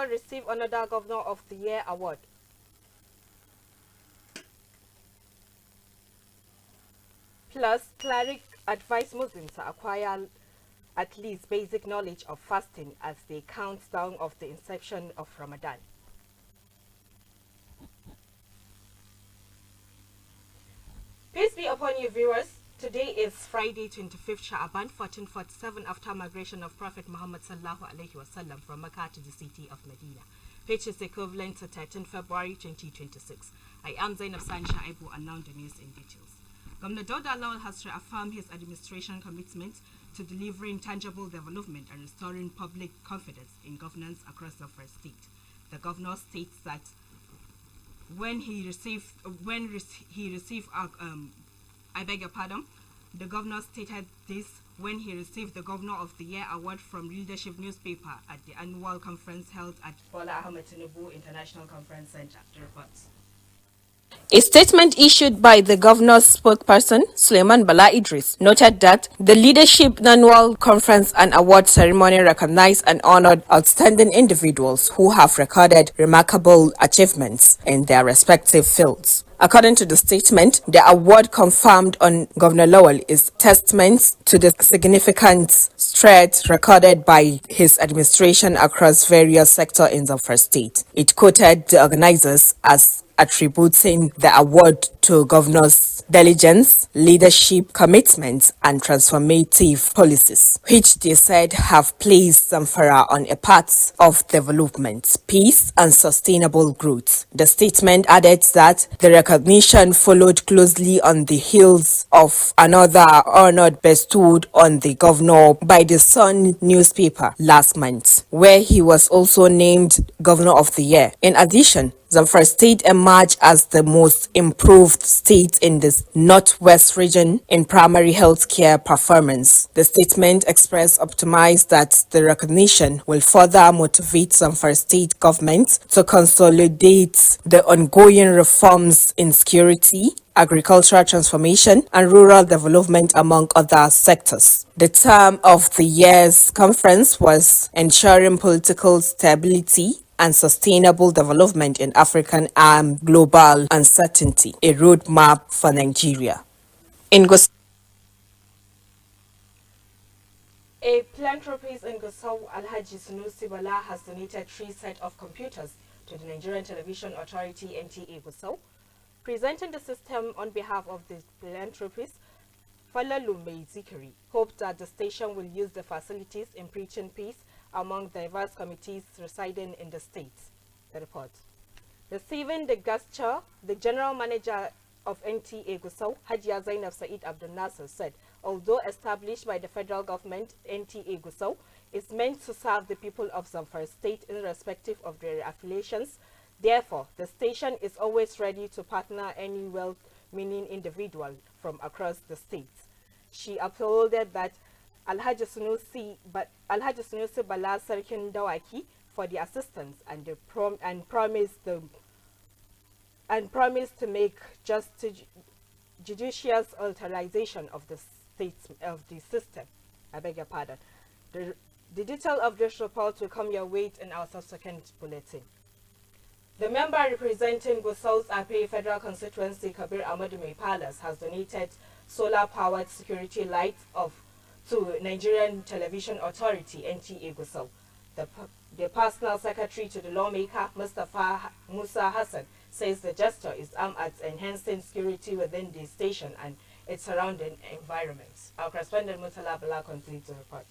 Lawal received another Governor of the Year award. Plus, cleric advised Muslims to acquire at least basic knowledge of fasting as they count down of the inception of Ramadan. Peace be upon you, viewers. Today is Friday, 25th Sha'aban, 1447 after migration of Prophet Muhammad sallallahu alaihi wasallam from Mecca to the city of Medina, which is equivalent to 13 February 2026. I am Zainab Sani Shaibu, and now the news in details. Governor Dauda Lawal has reaffirmed his administration commitment to delivering tangible development and restoring public confidence in governance across the first state. The governor states that the governor stated this when he received the Governor of the Year award from Leadership newspaper at the annual conference held at Bola Ahmed Tinubu International Conference Center. The reports. A statement issued by the governor's spokesperson, Suleiman Bala Idris, noted that the Leadership Annual Conference and Award Ceremony recognized and honored outstanding individuals who have recorded remarkable achievements in their respective fields. According to the statement, the award confirmed on Governor Lawal is testament to the significant strides recorded by his administration across various sectors in the first state. It quoted the organizers as attributing the award to governor's diligence, leadership, commitment, and transformative policies, which they said have placed Zamfara on a path of development, peace, and sustainable growth. The statement added that the recognition followed closely on the heels of another honor bestowed on the governor by the Sun newspaper last month, where he was also named Governor of the Year. In addition, Zamfara State emerged as the most improved state in the Northwest region in primary health care performance. The statement expressed optimism that the recognition will further motivate Zamfara State government to consolidate the ongoing reforms in security, agricultural transformation, and rural development, among other sectors. The term of the year's conference was ensuring political stability and sustainable development in African and global uncertainty, a roadmap for Nigeria. A philanthropist in Gusau, Alhaji Sunusi Bala, has donated 3 sets of computers to the Nigerian Television Authority NTA Gusau. Presenting the system on behalf of the philanthropist, Falalu Zikiri hoped that the station will use the facilities in preaching peace among diverse committees residing in the state. The report. Receiving the gesture, the general manager of NTA Gusau, Hajia Zainab Said Abdul Nasser, said, although established by the federal government, NTA Gusau is meant to serve the people of Zamfara State irrespective of their affiliations. Therefore, the station is always ready to partner any well-meaning individual from across the state. She uploaded that Alhaji Sunusi Bala Sarkin Dawaki for the assistance and promised to make judicious alteration of the system. I beg your pardon. The detail of this report will come your way in our subsequent bulletin. The member representing Gusau's Ape Federal Constituency, Kabir Ahmadu Mai Palace, has donated solar-powered security lights to Nigerian Television Authority, NTA Gusau. The personal secretary to the lawmaker, Mustafa Musa Hassan, says the gesture is aimed at enhancing security within the station and its surrounding environment. Our correspondent Mutala Bala completes the report.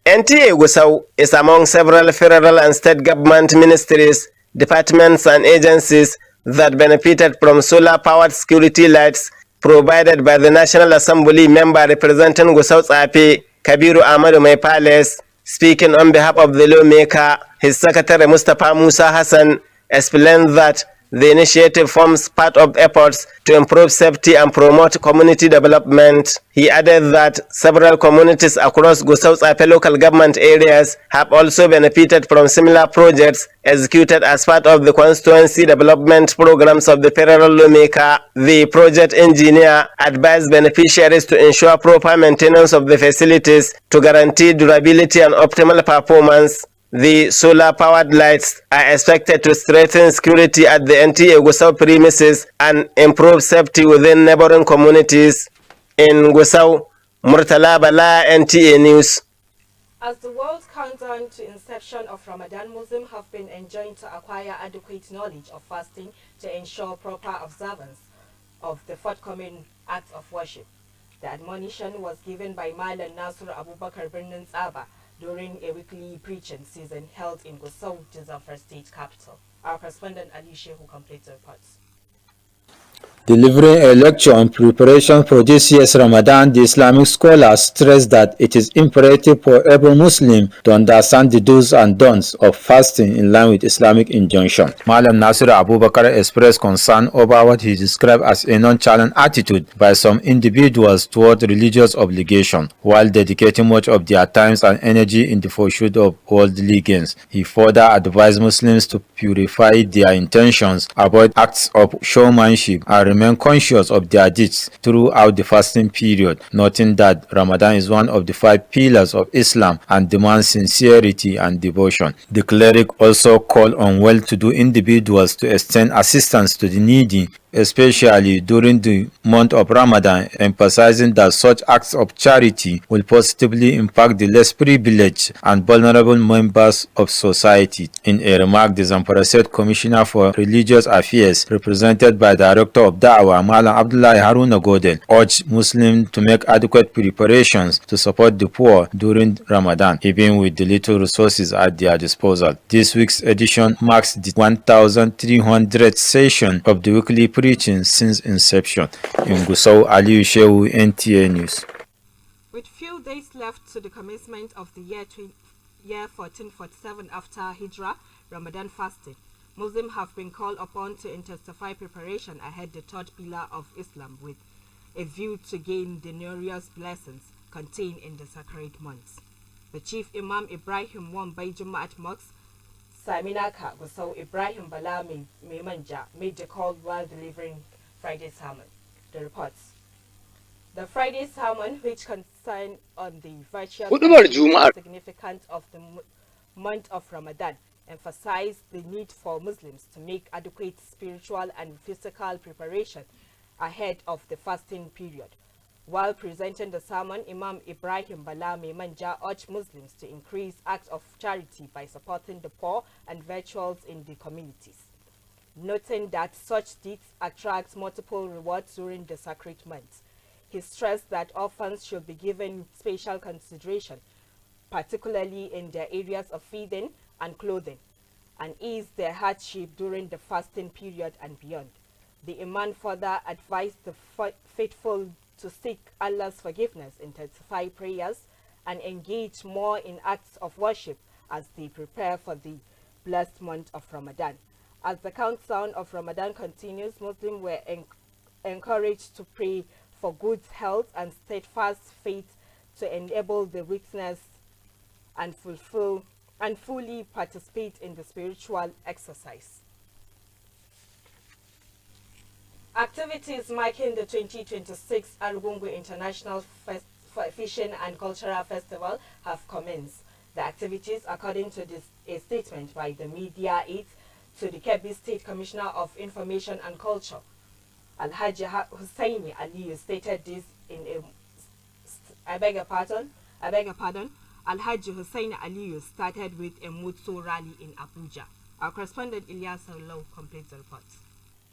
NTA Gusau is among several federal and state government ministries, departments and agencies that benefited from solar-powered security lights provided by the National Assembly member representing Gusau's Ape, Kabiru Ahmadu Mai Palace. Speaking on behalf of the lawmaker, his secretary Mustafa Musa Hassan explained that the initiative forms part of efforts to improve safety and promote community development. He added that several communities across Gusau's Ape local government areas have also benefited from similar projects executed as part of the constituency development programs of the federal lawmaker. The project engineer advised beneficiaries to ensure proper maintenance of the facilities to guarantee durability and optimal performance. The solar-powered lights are expected to strengthen security at the NTA Gusau premises and improve safety within neighboring communities. In Gusau, Murtala Bala, NTA News. As the world countdown to inception of Ramadan, Muslims have been enjoined to acquire adequate knowledge of fasting to ensure proper observance of the forthcoming acts of worship. The admonition was given by Malan Nasir Abubakar Birnin Tsaba during a weekly preaching season held in Gusau, the Zamfara state capital. Our correspondent Ali Shehu completes the reports. Delivering a lecture on preparation for this year's Ramadan, the Islamic scholar stressed that it is imperative for every Muslim to understand the do's and don'ts of fasting in line with Islamic injunction. Malam Nasir Abubakar expressed concern over what he described as a nonchalant attitude by some individuals toward religious obligation, while dedicating much of their time and energy in the pursuit of worldly gains. He further advised Muslims to purify their intentions, avoid acts of showmanship, and remain conscious of their deeds throughout the fasting period, noting that Ramadan is one of the 5 pillars of Islam and demands sincerity and devotion. The cleric also called on well-to-do individuals to extend assistance to the needy, especially during the month of Ramadan, emphasizing that such acts of charity will positively impact the less privileged and vulnerable members of society. In a remark, the Zamfara State Commissioner for Religious Affairs, represented by Director of Da'wah Malam Abdullahi Haruna Godel, urged Muslims to make adequate preparations to support the poor during Ramadan, even with the little resources at their disposal. This week's edition marks the 1,300th session of the weekly preaching since inception. In Gusau, Aliyu Shehu, NTA News. With few days left to the commencement of the year 1447 after Hijrah, Ramadan fasting, Muslims have been called upon to intensify preparation ahead the third pillar of Islam with a view to gain the numerous blessings contained in the sacred months. The Chief Imam Ibrahim Wambai Juma'at Mosque, Saminaka Gusau Ibrahim Bala Manja made the call while delivering Friday sermon. The reports. The Friday sermon, which concerned on the virtual significance of the month of Ramadan, emphasized the need for Muslims to make adequate spiritual and physical preparation ahead of the fasting period. While presenting the sermon, Imam Ibrahim Bala Manja urged Muslims to increase acts of charity by supporting the poor and virtuals in the communities, noting that such deeds attract multiple rewards during the sacred months. He stressed that orphans should be given special consideration, particularly in their areas of feeding and clothing, and ease their hardship during the fasting period and beyond. The Imam further advised the faithful to seek Allah's forgiveness, intensify prayers, and engage more in acts of worship as they prepare for the blessed month of Ramadan. As the countdown of Ramadan continues, Muslims were encouraged to pray for good health and steadfast faith to enable the witness and fully participate in the spiritual exercise. Activities marking the 2026 Argungu International Fishing and Cultural Festival have commenced. The activities, according to a statement by the media aide to the Kebbi State Commissioner of Information and Culture, Alhaji Hussaini Aliyu, stated this in a I beg your pardon. Alhaji Hussaini Aliyu started with a Mutsu rally in Abuja. Our correspondent Ilyas Low completes the report.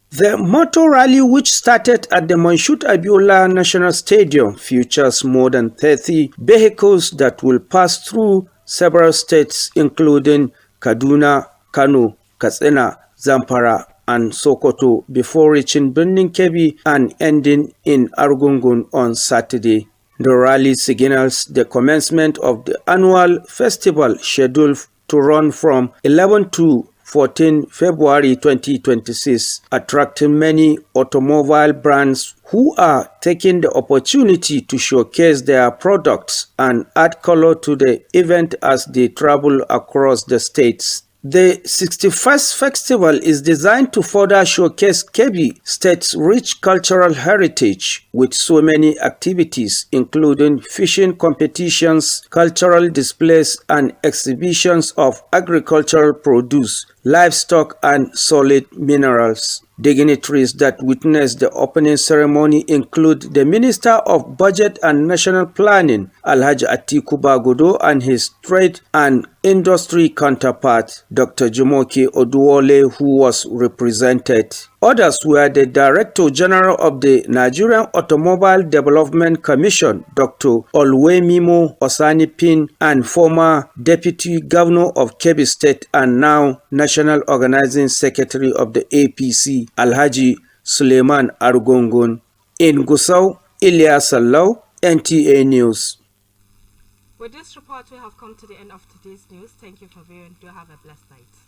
The motor rally, which started at the Monshood Abiola National Stadium, features more than 30 vehicles that will pass through several states including Kaduna, Kano, Katsina, Zamfara, and Sokoto before reaching Birnin Kebbi and ending in Argungun on Saturday. The rally signals the commencement of the annual festival scheduled to run from 11 to 14 February 2026, attracting many automobile brands who are taking the opportunity to showcase their products and add color to the event as they travel across the states. The 61st festival is designed to further showcase Kebbi State's rich cultural heritage with so many activities including fishing competitions, cultural displays and exhibitions of agricultural produce, livestock and solid minerals. Dignitaries that witnessed the opening ceremony include the Minister of Budget and National Planning, Alhaji Atiku Bagodo, and his trade and industry counterpart, Dr. Jumoke Oduwole, who was represented. Others were the Director General of the Nigerian Automobile Development Commission, Dr. Olwemimo Osanipin, and former Deputy Governor of Kebbi State and now National Organizing Secretary of the APC, Alhaji Suleiman Argungun. In Gusau, Ilyas Sallau, NTA News. With this report, we have come to the end of today's news. Thank you for viewing. Do have a blessed night.